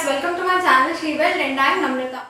guys, welcome to my channel Shreewell and I am Namrata.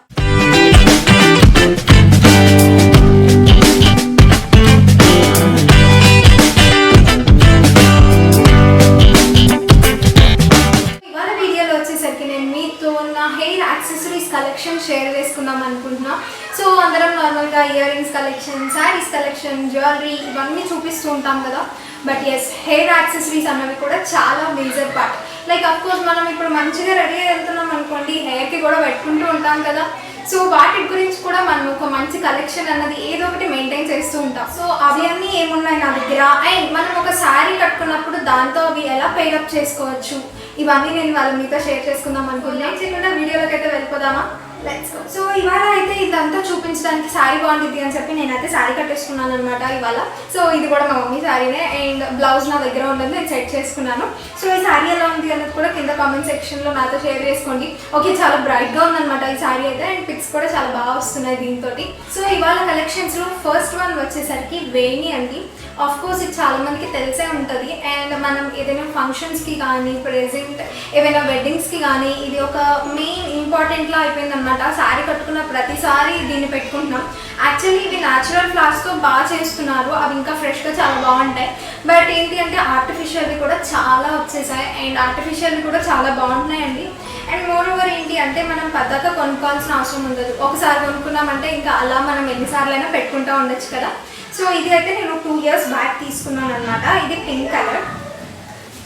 ఇవాళ వీడియోలో వచ్చేసరికి నేను మీతో నా హెయిర్ యాక్సెసరీస్ కలెక్షన్ షేర్ చేసుకుందాం అనుకుంటున్నా. సో అందరం నార్మల్గా ear rings collection, saris collection, jewellery ఇవన్నీ చూపిస్తూ ఉంటాం కదా. బట్ ఎస్, హెయిర్ యాక్సెసరీస్ అన్నవి కూడా చాలా మేజర్ పార్ట్. లైక్ అఫ్కోర్స్ మనం ఇప్పుడు మంచిగా రెడీ అయి వెళ్తున్నాం అనుకోండి, హెయిర్కి కూడా పెట్టుకుంటూ ఉంటాం కదా. సో వాటి గురించి కూడా మనం ఒక మంచి కలెక్షన్ అన్నది ఏదో ఒకటి మెయింటైన్ చేస్తూ ఉంటాం. సో అవి అన్నీ ఏమున్నాయి నా దగ్గర, అండ్ మనం ఒక శారీ కట్టుకున్నప్పుడు దాంతో అవి ఎలా పేరప్ చేసుకోవచ్చు, ఇవన్నీ నేను వాళ్ళ మీతో షేర్ చేసుకుందాం అనుకుంటున్నాను. చేయకుండా వీడియోలోకి అయితే వెళ్ళిపోదామా? Let's go. సో ఇవాళ అయితే ఇదంతా చూపించడానికి శారీ బాగుంటుంది అని చెప్పి నేనైతే శారీ కట్టేసుకున్నాను అనమాట ఇవాళ. సో ఇది కూడా మా మమ్మీ శారీనే, అండ్ బ్లౌజ్ నా దగ్గర ఉండదు, నేను సెట్ చేసుకున్నాను. సో ఈ శారీ ఎలా ఉంది అన్నది కూడా కింద కామెంట్ సెక్షన్లో నాతో షేర్ చేసుకోండి. ఓకే, చాలా బ్రైట్గా ఉందన్నమాట ఈ శారీ అయితే, అండ్ పిక్స్ కూడా చాలా బాగా వస్తున్నాయి దీంతో. సో ఇవాళ కలెక్షన్స్లో ఫస్ట్ వన్ వచ్చేసరికి వేణి అండి. ఆఫ్ కోర్స్ ఇది చాలా మందికి తెలిసే ఉంటుంది, అండ్ మనం ఏదైనా ఫంక్షన్స్కి కానీ, ప్రెజెంట్ ఏవైనా వెడ్డింగ్స్కి కానీ ఇది ఒక మెయిన్ ఇంపార్టెంట్లా అయిపోయింది అనమాట. శారీ కట్టుకున్న ప్రతిసారి దీన్ని పెట్టుకుంటున్నాం. యాక్చువల్లీ ఇవి న్యాచురల్ ఫ్లవర్స్తో బాగా చేస్తున్నారు, అవి ఇంకా ఫ్రెష్గా చాలా బాగుంటాయి. బట్ ఏంటి అంటే ఆర్టిఫిషియల్వి కూడా చాలా వచ్చేసాయి, అండ్ ఆర్టిఫిషియల్వి కూడా చాలా బాగుంటున్నాయండి. అండ్ మోర్ ఓవర్ ఏంటి అంటే మనం పెద్దగా కొనుక్కోవాల్సిన అవసరం ఉండదు. ఒకసారి కొనుక్కున్నామంటే ఇంకా అలా మనం ఎన్నిసార్లు అయినా పెట్టుకుంటూ ఉండొచ్చు కదా. సో ఇది అయితే నేను 2 years బ్యాక్ తీసుకున్నాను అనమాట. ఇది పింక్ కలర్.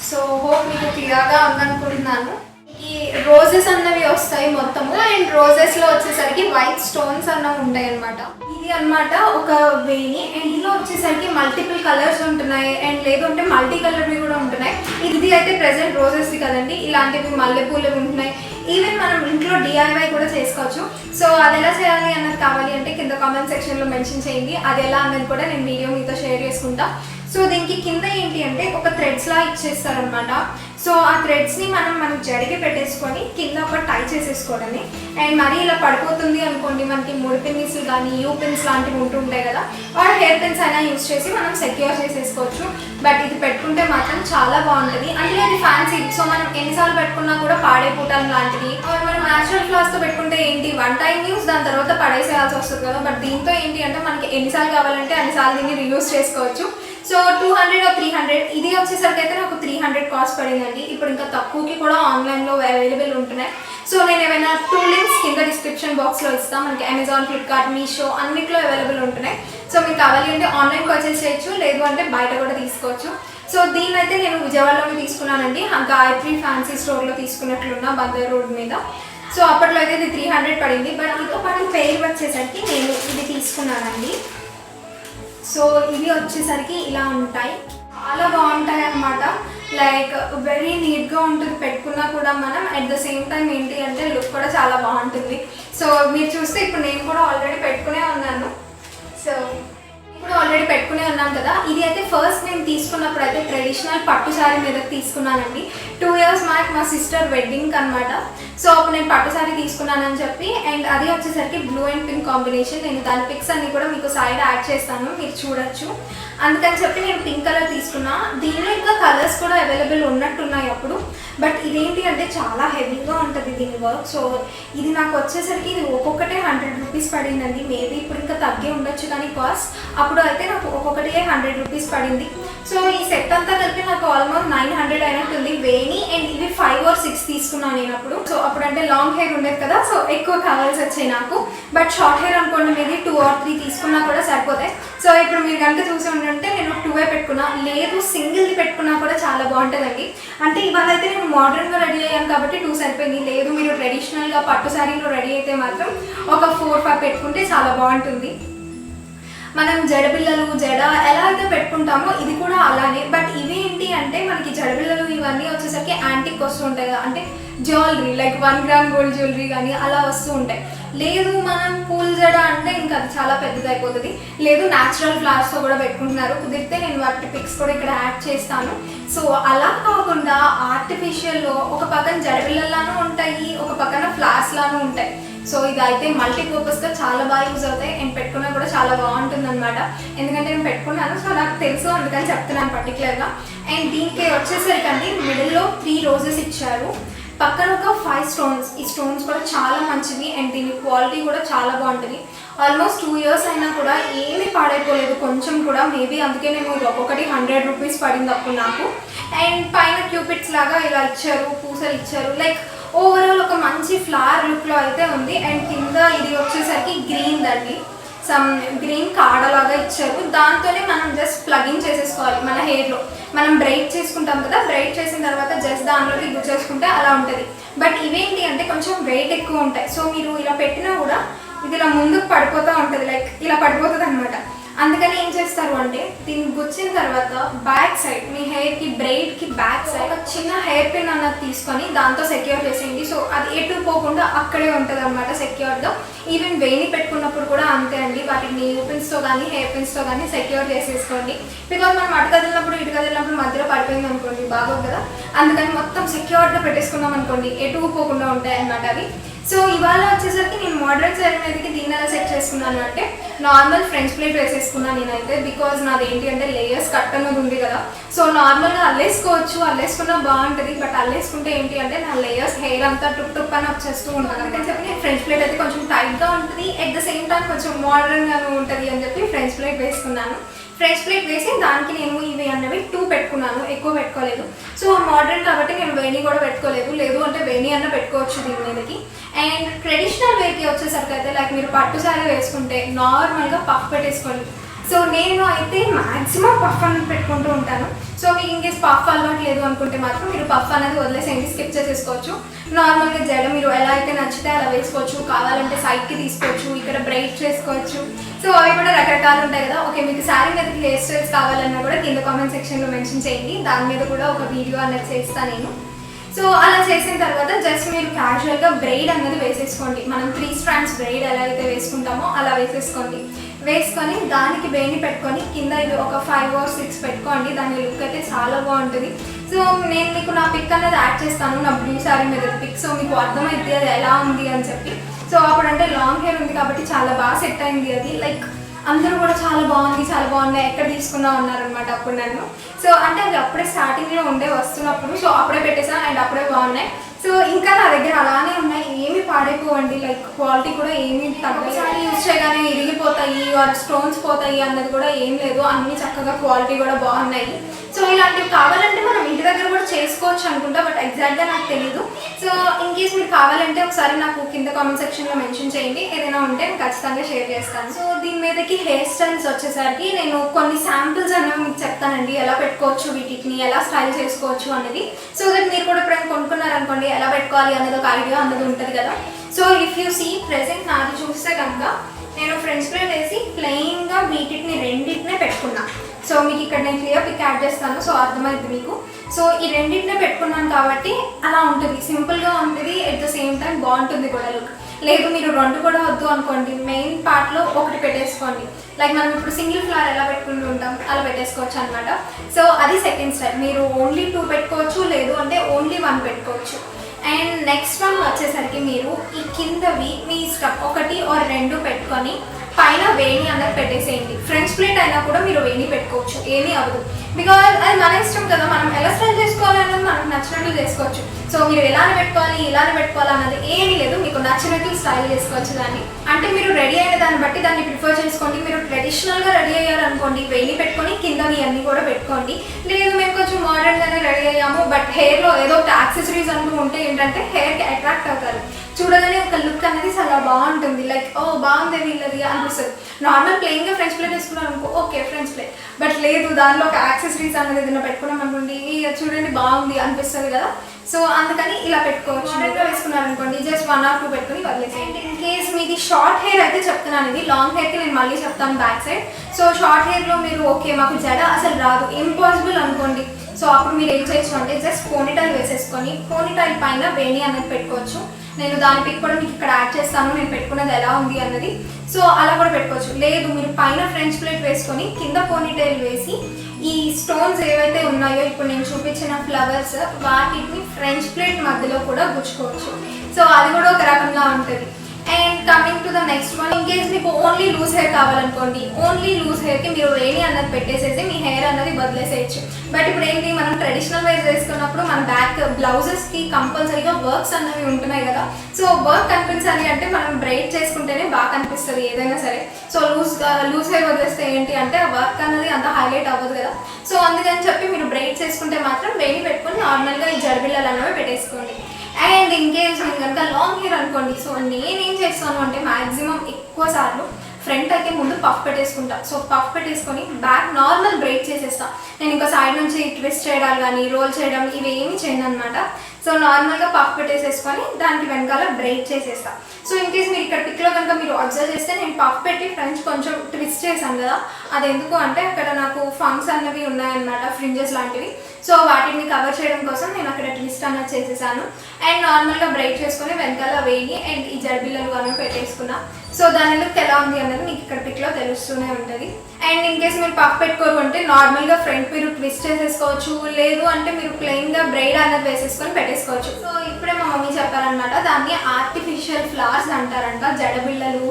సో హోప్ మీకు క్లియర్గా ఉందనుకుంటున్నాను. ఈ రోజెస్ అన్నవి వస్తాయి మొత్తము, అండ్ రోజెస్లో వచ్చేసరికి వైట్ స్టోన్స్ అన్నవి ఉంటాయి అనమాట. ఇది అనమాట ఒక వేణి, అండ్ ఇందులో వచ్చేసరికి మల్టిపుల్ కలర్స్ ఉంటున్నాయి, అండ్ లేదంటే మల్టీ కలర్వి కూడా ఉంటున్నాయి. ఇది అయితే ప్రెసెంట్ రోజెస్ది కదండి, ఇలాంటివి మల్లెపూలు ఉంటున్నాయి. ఈవెన్ మనం ఇంట్లో DIY కూడా చేసుకోవచ్చు. సో అది ఎలా చేయాలి అన్నది కావాలి అంటే కింద కామెంట్ సెక్షన్లో మెన్షన్ చేయండి. అది ఎలా అన్నది కూడా నేను వీడియో మీతో షేర్ చేసుకుంటా. సో దీనికి కింద ఏంటి అంటే ఒక థ్రెడ్స్లా ఇచ్చేస్తారనమాట. సో ఆ థ్రెడ్స్ని మనం జడికి పెట్టేసుకొని కింద ఒక టై చేసేసుకోవడమే. అండ్ మరీ ఇలా పడిపోతుంది అనుకోండి, మనకి ముడి పిన్స్ కానీ యూ పిన్స్ లాంటివి ఉంటుంటాయి కదా, ఆర్ హెయిర్ పిన్స్ అయినా యూజ్ చేసి మనం సెక్యూర్ చేసేసుకోవచ్చు. బట్ ఇది పెట్టుకుంటే మాత్రం చాలా బాగుంటుంది. అంటే అది ఫ్యాన్సీ, సో మనం ఎన్నిసార్లు పెట్టుకున్నా కూడా పాడైపోవటం లాంటివి. మనం న్యాచురల్ ఫ్లవర్స్తో పెట్టుకుంటే ఏంటి, 1 time యూస్, దాని తర్వాత పడేసేయాల్సి వస్తుంది కదా. బట్ దీంతో ఏంటి అంటే మనకి ఎన్నిసార్లు కావాలంటే అన్నిసార్లు దీన్ని రీయూజ్ చేసుకోవచ్చు. సో 200 or 300, ఇది వచ్చేసరికి అయితే నాకు 300 కాస్ట్ పడిందండి. ఇప్పుడు ఇంకా తక్కువకి కూడా ఆన్లైన్లో అవైలబుల్ ఉంటున్నాయి. సో నేను ఏమైనా 2 links కింద డిస్క్రిప్షన్ బాక్స్లో ఇస్తాను. మనకి అమెజాన్, ఫ్లిప్కార్ట్, మీషో అన్నిట్లో అవైలబుల్ ఉంటున్నాయి. సో మీకు కావాలి అంటే ఆన్లైన్ పర్చేస్ చేయొచ్చు, లేదు అంటే బయట కూడా తీసుకోవచ్చు. సో దీన్ని అయితే నేను విజయవాడలోనే తీసుకున్నానండి, గాయత్రి ఫ్యాన్సీ స్టోర్లో తీసుకున్నట్లున్నా బందర్ రోడ్ మీద. సో అప్పట్లో అయితే ఇది 300 పడింది. బట్ ఇంకో పాటు పేరు వచ్చేసరికి నేను ఇది తీసుకున్నానండి. సో ఇవి వచ్చేసరికి ఇలా ఉంటాయి, చాలా బాగుంటాయి అన్నమాట. లైక్ వెరీ నీట్గా ఉంటుంది పెట్టుకున్నా కూడా మనం. అట్ ద సేమ్ టైం ఏంటి అంటే లుక్ కూడా చాలా బాగుంటుంది. సో మీరు చూస్తే ఇప్పుడు నేను కూడా ఆల్రెడీ పెట్టుకునే ఉన్నాను. సో ఇప్పుడు ఆల్రెడీ పెట్టుకునే ఉన్నాం కదా. ఇది అయితే ఫస్ట్ నేను తీసుకున్నప్పుడు అయితే ట్రెడిషనల్ పట్టు శారీ మీద తీసుకున్నానండి. 2 years బ్యాక్ మా సిస్టర్ వెడ్డింగ్కి అనమాట. సో అప్పుడు నేను పట్టు శారీ తీసుకున్నానని చెప్పి, అండ్ అది వచ్చేసరికి బ్లూ అండ్ పింక్ కాంబినేషన్. నేను దాని పిక్స్ అన్ని కూడా మీకు సైడ్ యాడ్ చేస్తాను, మీరు చూడొచ్చు. అందుకని చెప్పి నేను పింక్ కలర్ తీసుకున్నా. దీనిలో ఇంకా కలర్స్ కూడా అవైలబుల్ ఉన్నట్టున్నాయి అప్పుడు. బట్ ఇదేంటి అంటే చాలా హెవీగా ఉంటుంది దీని వర్క్. సో ఇది నాకు వచ్చేసరికి ఇది ఒక్కొక్కటే 100 rupees పడిందండి. మేబీ ఇప్పుడు ఇంకా తగ్గే ఉండొచ్చు కానీ కాస్ట్, అప్పుడు అయితే నాకు ఒక్కొక్కటే 100 rupees పడింది. సో ఈ సెట్ అంతా కలిపి నాకు ఆల్మోస్ట్ 900 అయినట్టుంది. వేణి అండ్ ఇవి 5 or 6 తీసుకున్నాను నేను అప్పుడు. సో అప్పుడు అంటే లాంగ్ హెయిర్ ఉండేది కదా, సో ఎక్కువ కావాల్సి వచ్చాయి నాకు. బట్ షార్ట్ హెయిర్ అనుకోండి, మీది 2 or 3 తీసుకున్నా కూడా సరిపోతాయి. సో ఇప్పుడు మీరు కనుక చూసి ఉంటే నేను 2 పెట్టుకున్నా, లేదు సింగిల్ది పెట్టుకున్నా కూడా చాలా బాగుంటుందండి. అంటే ఇవాళ అయితే నేను మోడర్న్గా రెడీ అయ్యాను కాబట్టి 2 సరిపోయింది. లేదు మీరు ట్రెడిషనల్గా పట్టు శారీలో రెడీ అయితే మాత్రం ఒక 4-5 పెట్టుకుంటే చాలా బాగుంటుంది. మనం జడబిళ్ళలు ఎలా అయితే పెట్టుకుంటామో ఇది కూడా అలానే. బట్ ఇవి ఏంటి అంటే మనకి జడబిళ్ళలు ఇవన్నీ వచ్చేసరికి యాంటిక్ వస్తూ ఉంటాయి కదా, అంటే jewellery like 1 gram gold jewellery కానీ అలా వస్తూ ఉంటాయి. లేదు మనం పూల్ జడ అంటే ఇంకా అది చాలా పెద్దది అయిపోతుంది. లేదు న్యాచురల్ ఫ్లవర్స్తో కూడా పెట్టుకుంటున్నారు, కుదిరితే నేను వాటి పిక్స్ కూడా ఇక్కడ యాడ్ చేస్తాను. సో అలా కాకుండా ఆర్టిఫిషియల్లో ఒక పక్కన జడబిళ్ళలాను ఉంటాయి, ఒక పక్కన ఫ్లవర్స్ లాను ఉంటాయి. సో ఇదైతే మల్టీపర్పస్గా చాలా బాగా యూజ్ అవుతాయి, అండ్ పెట్టుకున్నా కూడా చాలా బాగుంటుంది అనమాట. ఎందుకంటే నేను పెట్టుకున్నాను, సో నాకు తెలుసు, అందుకని చెప్తున్నాను పర్టికులర్గా. అండ్ దీనికి వచ్చేసరికి అండి మిడిల్లో 3 roses ఇచ్చారు, పక్కన ఒక 5 స్టోన్స్. ఈ స్టోన్స్ కూడా చాలా మంచివి అండ్ దీని క్వాలిటీ కూడా చాలా బాగుంటుంది. ఆల్మోస్ట్ 2 years అయినా కూడా ఏమీ పాడైపోలేదు కొంచెం కూడా. మేబీ అందుకే నేను ఒక్కొక్కటి 100 రూపీస్ పడింది అప్పుడు నాకు. అండ్ పైన క్యూపిడ్స్ లాగా ఇలా ఇచ్చారు, పూసలు ఇచ్చారు. లైక్ ఓవరాల్ ఒక మంచి ఫ్లవర్ లుక్లో అయితే ఉంది. అండ్ కింద ఇది వచ్చేసరికి గ్రీన్ దండి, సమ్ గ్రీన్ కాడలాగా ఇచ్చారు. దాంతోనే మనం జస్ట్ ప్లగింగ్ చేసేసుకోవాలి మన హెయిర్లో. మనం బ్రైట్ చేసుకుంటాం కదా, బ్రైట్ చేసిన తర్వాత జస్ట్ దానిలోకి గుచ్చేసుకుంటే అలా ఉంటుంది. బట్ ఇవేంటి అంటే కొంచెం వెయిట్ ఎక్కువ ఉంటాయి. సో మీరు ఇలా పెట్టినా కూడా ఇది ఇలా ముందుకు పడిపోతూ ఉంటుంది, లైక్ ఇలా పడిపోతుంది అనమాట. అందుకని ఏం చేస్తారు అంటే దీన్ని గుచ్చిన తర్వాత బ్యాక్ సైడ్ మీ హెయిర్కి బ్రైడ్కి బ్యాక్ సైడ్ ఒక చిన్న హెయిర్ పిన్ అన్నది తీసుకొని దాంతో సెక్యూర్ చేసేయండి. సో అది ఎటు పోకుండా అక్కడే ఉంటుంది అనమాట సెక్యూర్గా. ఈవెన్ వేణి పెట్టుకున్నప్పుడు కూడా అంతే అండి, వాటిని యూ పిన్స్తో కానీ హెయిర్ పిన్స్తో కానీ సెక్యూర్ చేసేసుకోండి. బికాజ్ మనం అటు కదిలినప్పుడు ఇటు కదిలినప్పుడు మధ్యలో పడిపోయింది అనుకోండి బాగోదు కదా. అందుకని మొత్తం సెక్యూర్గా పెట్టేసుకున్నాం అనుకోండి, ఎటు పోకుండా ఉంటాయి అన్నమాట అవి. సో ఇవాళ వచ్చేసరికి నేను మోడర్న్ శారీ మీదకి దీన్ని ఎలా సెట్ చేసుకున్నాను అంటే నార్మల్ ఫ్రెంచ్ ప్లేట్ వేసేసుకున్నాను నేనైతే. బికాజ్ నాది ఏంటి అంటే లేయర్స్ కట్ అన్నది ఉంది కదా. సో నార్మల్గా అల్లేసుకోవచ్చు, అల్లేసుకున్నా బాగుంటుంది. బట్ అల్లేసుకుంటే ఏంటి అంటే నా లేయర్స్ హెయిర్ అంతా టుప్ టుప్ అని వచ్చేస్తూ ఉంటాను. అందుకని చెప్పి నేను ఫ్రెంచ్ ప్లేట్ అయితే కొంచెం టైట్గా ఉంటుంది, అట్ ద సేమ్ టైం కొంచెం మోడర్న్గానే ఉంటుంది అని చెప్పి ఫ్రెంచ్ ప్లేట్ వేసుకున్నాను. ఫ్రెంచ్ ప్లేట్ వేసి దానికి నేను ఇవి అన్నవి 2 పెట్టుకున్నాను, ఎక్కువ పెట్టుకోలేదు. సో మోడర్న్ కాబట్టి నేను వేణి కూడా పెట్టుకోలేదు. లేదు అంటే వేణి అన్న పెట్టుకోవచ్చు దీని మీదకి. అండ్ ట్రెడిషనల్ వేకి వచ్చేసరికి అయితే లైక్ మీరు పట్టు శారీ వేసుకుంటే నార్మల్గా పఫ్ పెట్టేసుకోండి. సో నేను అయితే మ్యాక్సిమం పఫ్ అని పెట్టుకుంటూ ఉంటాను. సో మీకు ఇంకేస్ పఫ్ అలవాటు లేదు అనుకుంటే మాత్రం మీరు పఫ్ అనేది వదిలేసేయండి, స్కిప్ చేసేసుకోవచ్చు. నార్మల్గా జడ మీరు ఎలా అయితే నచ్చితే అలా వేసుకోవచ్చు. కావాలంటే సైడ్కి తీసుకోవచ్చు, ఇక్కడ బ్రైట్ చేసుకోవచ్చు. సో అవి కూడా రకరకాలు ఉంటాయి కదా. ఓకే, మీకు శారీ మీదకి హెయిర్ స్టైల్స్ కావాలన్నా కూడా కింద కామెంట్ సెక్షన్లో మెన్షన్ చేయండి, దాని మీద కూడా ఒక వీడియో అన్నది చేస్తాను నేను. సో అలా చేసిన తర్వాత జస్ట్ మీరు క్యాజువల్గా బ్రైడ్ అన్నది వేసేసుకోండి. మనం 3 strands బ్రైడ్ ఎలా అయితే వేసుకుంటామో అలా వేసేసుకోండి. వేసుకొని దానికి వేణి పెట్టుకొని కింద ఇది ఒక 5 or 6 పెట్టుకోండి. దాని లుక్ అయితే చాలా బాగుంటుంది. సో నేను మీకు నా పిక్ అనేది యాడ్ చేస్తాను, నా బ్లూ శారీ మీద పిక్. సో మీకు అర్థమైంది అది ఎలా ఉంది అని చెప్పి. సో అప్పుడంటే లాంగ్ హెయిర్ ఉంది కాబట్టి చాలా బాగా సెట్ అయింది అది. లైక్ అందరూ కూడా చాలా బాగుంది, చాలా బాగున్నాయి, ఎక్కడ తీసుకున్నా ఉన్నారనమాట అప్పుడు నన్ను. సో అంటే అది అప్పుడే స్టార్టింగ్లో ఉండే వస్తున్నప్పుడు, సో అప్పుడే పెట్టేసాను అండ్ అప్పుడే బాగున్నాయి. సో ఇంకా నా దగ్గర అలానే ఉన్నాయి, ఏమి పాడైపోవండి. లైక్ క్వాలిటీ కూడా ఏమి తగ్గసారి యూజ్ చేయగానే ఇరిగిపోతాయి ఆర్ స్టోన్స్ పోతాయి అన్నది కూడా ఏం లేదు. అన్నీ చక్కగా క్వాలిటీ కూడా బాగున్నాయి. సో ఇలాంటివి కావాలంటే మనం ఇంటి దగ్గర కూడా చేసుకోవచ్చు అనుకుంటా, బట్ ఎగ్జాక్ట్గా నాకు తెలీదు. సో ఇన్ కేస్ మీరు కావాలంటే ఒకసారి నాకు కింద కామెంట్ సెక్షన్లో మెన్షన్ చేయండి, ఏదైనా ఉంటే నేను ఖచ్చితంగా షేర్ చేస్తాను. సో దీని మీదకి హెయిర్ స్టైల్స్ వచ్చేసరికి నేను కొన్ని శాంపిల్స్ అనేవి మీకు చెప్తానండి, ఎలా పెట్టుకోవచ్చు, వీటిని ఎలా స్టైల్ చేసుకోవచ్చు అనేది. సో దట్ మీరు కూడా ఎప్పుడైనా కొనుక్కున్నారనుకోండి ఎలా పెట్టుకోవాలి అనేది ఒక ఐడియా అన్నది ఉంటుంది కదా. So if you see present నాది చూస్తే కనుక నేను ఫ్రెంచ్ ప్లేట్ వేసి ప్లెయిన్గా వీటిని రెండింటినే పెట్టుకున్నా. సో మీకు ఇక్కడ నేను క్లియర్ పిక్ యాడ్ చేస్తాను, సో అర్థమైంది మీకు. సో ఈ రెండింటినే పెట్టుకున్నాను కాబట్టి అలా ఉంటుంది, సింపుల్గా ఉంటుంది, ఎట్ ద సేమ్ టైం బాగుంటుంది కూడా లుక్. లేదు మీరు 2 కూడా వద్దు అనుకోండి, మెయిన్ పార్ట్లో ఒకటి పెట్టేసుకోండి. లైక్ మనం ఇప్పుడు సింగిల్ ఫ్లవర్ ఎలా పెట్టుకుంటూ ఉంటాం అలా పెట్టేసుకోవచ్చు అనమాట. సో అది సెకండ్ స్టెప్. మీరు ఓన్లీ 2 పెట్టుకోవచ్చు, లేదు అంటే ఓన్లీ 1 పెట్టుకోవచ్చు. అండ్ నెక్స్ట్ వన్ వచ్చేసరికి మీరు ఈ కిందవి మీ ఇష్టం 1 or 2 పెట్టుకొని పైన వేణి అన్నది పెట్టేసేయండి. ఫ్రెంచ్ ప్లేట్ అయినా కూడా మీరు వేణి పెట్టుకోవచ్చు, ఏమీ అవ్వదు. బికాజ్ అది మన ఇష్టం కదా, మనం ఎలా స్టైల్ చేసుకోవాలి అన్నది మనకు నచ్చినట్లు చేసుకోవచ్చు. సో మీరు ఎలానే పెట్టుకోవాలి ఇలానే పెట్టుకోవాలి అన్నది ఏమీ లేదు, మీకు నచ్చినట్లు స్టైల్ చేసుకోవచ్చు దాన్ని. అంటే మీరు రెడీ అయిన దాన్ని బట్టి దాన్ని ప్రిఫర్ చేసుకోండి. మీరు ట్రెడిషనల్గా రెడీ అయ్యారనుకోండి వేణి పెట్టుకొని కిందవి అన్నీ కూడా పెట్టుకోండి. లేదు మేము కొంచెం మోడర్న్గానే రెడీ అయ్యాము బట్ హెయిర్లో ఏదో ఒక యాక్సెసరీస్ అంటూ ఉంటే ఏంటంటే హెయిర్కి అట్రాక్ట్ అవుతారు. చూడగానే ఒక లుక్ అనేది చాలా బాగుంటుంది, లైక్ ఓ బాగుంది వీళ్ళది అనిపిస్తుంది. నార్మల్ ప్లెయిన్గా ఫ్రెంచ్ ప్లేట్ వేసుకున్నాను అనుకో, ఓకే ఫ్రెంచ్ ప్లేట్. బట్ లేదు దానిలో ఒక యాక్సెసరీస్ అనేది ఏదైనా పెట్టుకున్నాం అనుకోండి, చూడండి బాగుంది అనిపిస్తుంది కదా. సో అందుకని ఇలా పెట్టుకోవచ్చు. మోడర్న్గా వేసుకున్నారనుకోండి జస్ట్ 1 or 2 పెట్టుకుని వదిలేసేయండి. ఇన్ కేస్ మీది షార్ట్ హెయిర్ అయితే చెప్తున్నాను, ఇది లాంగ్ హెయిర్కి నేను మళ్ళీ చెప్తాను బ్యాక్ సైడ్. సో షార్ట్ హెయిర్లో మీరు ఓకే మాకు జడ అసలు రాదు, ఇంపాసిబుల్ అనుకోండి. సో అప్పుడు మీరు ఏం చేయొచ్చు అంటే జస్ట్ పోనీటైల్ వేసేసుకొని పోనీటైల్ పైన వేణి అనేది పెట్టుకోవచ్చు. నేను దాని పిక్ కూడా మీకు ఇక్కడ యాడ్ చేస్తాను, నేను పెట్టుకున్నది ఎలా ఉంది అన్నది. సో అలా కూడా పెట్టుకోవచ్చు. లేదు మీరు పైన ఫ్రెంచ్ ప్లేట్ వేసుకొని కింద పోనీటైల్ వేసి ఈ స్టోన్స్ ఏవైతే ఉన్నాయో ఇప్పుడు నేను చూపించిన ఫ్లవర్స్ వాటిని ఫ్రెంచ్ ప్లేట్ మధ్యలో కూడా గుచ్చుకోవచ్చు. సో అది కూడా ఒక రకంగా ఉంటుంది. And coming to the next one, in case మీకు ఓన్లీ లూజ్ హెయిర్ కావాలనుకోండి, ఓన్లీ లూజ్ హెయిర్కి మీరు వేణి అన్నది పెట్టేసేసి మీ హెయిర్ అన్నది వదిలేసేయచ్చు. బట్ ఇప్పుడు ఏంటి, మనం ట్రెడిషనల్ వేర్ వేసుకున్నప్పుడు మన బ్యాక్ బ్లౌజెస్కి కంపల్సరీగా వర్క్స్ అన్నవి ఉంటున్నాయి కదా. సో వర్క్ కనిపించాలి అంటే మనం బ్రైడ్ చేసుకుంటేనే బాగా కనిపిస్తుంది ఏదైనా సరే. సో లూజ్ హెయిర్ వదిలేస్తే ఏంటి అంటే ఆ వర్క్ అన్నది అంత హైలైట్ అవ్వదు కదా. సో అందుకని చెప్పి మీరు బ్రైడ్ చేసుకుంటే మాత్రం వేణి పెట్టుకొని నార్మల్గా ఈ జడబిళ్ళలు అనేవి పెట్టేసుకోండి. అండ్ ఇంకేస్ నేను కనుక లాంగ్ హెయిర్ అనుకోండి, సో నేనేం చేస్తాను అంటే మ్యాక్సిమం ఎక్కువ సార్లు ఫ్రంట్ అయితే ముందు పఫ్ పెట్టేసుకుంటా. సో పఫ్ పెట్టేసుకొని బ్యాక్ నార్మల్ బ్రైడ్ చేసేస్తాను. నేను ఇంకా సైడ్ నుంచి ట్విస్ట్ చేయడాలు కానీ రోల్ చేయడం ఇవి ఏమి చేయను అనమాట. సో నార్మల్గా పఫ్ పెట్టేసేసుకొని దానికి వెనకాల బ్రైడ్ చేసేస్తాను. సో ఇన్ కేస్ మీరు ఇక్కడ పిక్లో కనుక మీరు అబ్జర్వ్ చేస్తే నేను పఫ్ పెట్టి ఫ్రంట్ కొంచెం ట్విస్ట్ చేశాను కదా. అది ఎందుకు అంటే అక్కడ నాకు ఫంక్స్ అన్నవి ఉన్నాయన్నమాట, ఫ్రింజెస్ లాంటివి. సో వాటిని కవర్ చేయడం కోసం నేను అక్కడ ట్విస్ట్ అన్నది చేసేసాను. అండ్ నార్మల్గా బ్రైడ్ చేసుకొని వెనకాల వేయి అండ్ ఈ జడబిళ్ళలు అనేవి పెట్టేసుకున్నా. సో దాని లుక్ ఎలా ఉంది అన్నది మీకు ఇక్కడ పిక్లో తెలుస్తూనే ఉంటుంది. అండ్ ఇన్ కేస్ మీరు పఫ్ పెట్టుకోరు అంటే నార్మల్గా ఫ్రంట్ మీరు ట్విస్ట్ చేసేసుకోవచ్చు, లేదు అంటే మీరు ప్లెయిన్గా బ్రైడ్ అన్నది వేసేసుకొని పెట్టేసుకోవచ్చు. సో ఇప్పుడే మా మమ్మీ చెప్పారనమాట, దాన్ని ఆర్టిఫిషియల్ ఫ్లవర్స్ అంటారంట. జడబిళ్ళలు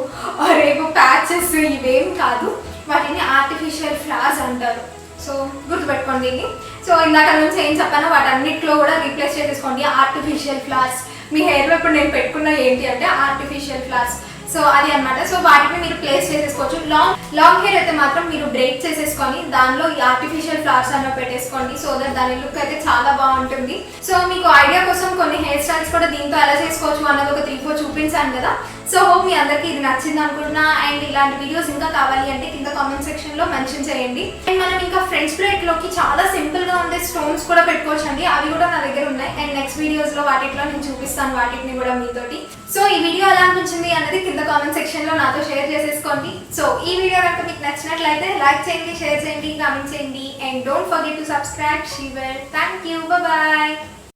రేపు ప్యాచెస్ ఇవేం కాదు, వాటిని ఆర్టిఫిషియల్ ఫ్లవర్స్ అంటారు. సో గుర్తుపెట్టుకోండి దీన్ని. సో ఇందాక నుంచి ఏం చెప్పానో వాటన్నిటిలో కూడా రీప్లేస్ చేసేసుకోండి ఆర్టిఫిషియల్ ఫ్లవర్స్. మీ హెయిర్లో ఇప్పుడు నేను పెట్టుకున్న ఏంటి అంటే ఆర్టిఫిషియల్ ఫ్లవర్స్. సో అది అనమాట. సో వాటిని మీరు ప్లేస్ చేసేసుకోవచ్చు. లాంగ్ హెయిర్ అయితే మాత్రం మీరు బ్రైడ్ చేసేసుకొని దానిలో ఈ ఆర్టిఫిషియల్ ఫ్లవర్స్ అన్నవి పెట్టేసుకోండి. సో దట్ దాని లుక్ అయితే చాలా బాగుంటుంది. సో మీకు ఐడియా కోసం కొన్ని హెయిర్ స్టైల్స్ కూడా దీంతో ఎలా చేసుకోవచ్చు అన్నది ఒక 3-4 చూపించాను కదా. సో మీ అందరికీ ఇది నచ్చింది అనుకుంటున్నా. అండ్ ఇలాంటి వీడియోస్ ఇంకా కావాలి అంటే కింద కామెంట్ సెక్షన్లో మెన్షన్ చేయండి. అండ్ మనం ఇంకా ఫ్రంట్ బ్రైడ్లోకి చాలా సింపుల్గా ఉండే స్టోన్స్ కూడా పెట్టుకోవచ్చు అండి, అవి కూడా నా దగ్గర ఉన్నాయి. అండ్ నెక్స్ట్ వీడియోస్లో వాటిలో నేను చూపిస్తాను వాటిని కూడా మీతోటి. సో ఈ వీడియో ఎలా అనిపించింది అనేది కింద కామెంట్ సెక్షన్లో నాతో షేర్ చేసేసుకోండి. సో ఈ వీడియో కనుక మీకు నచ్చినట్లయితే లైక్ చేయండి, షేర్ చేయండి, కామెంట్ చేయండి. And don't forget to subscribe. Thank you, bye.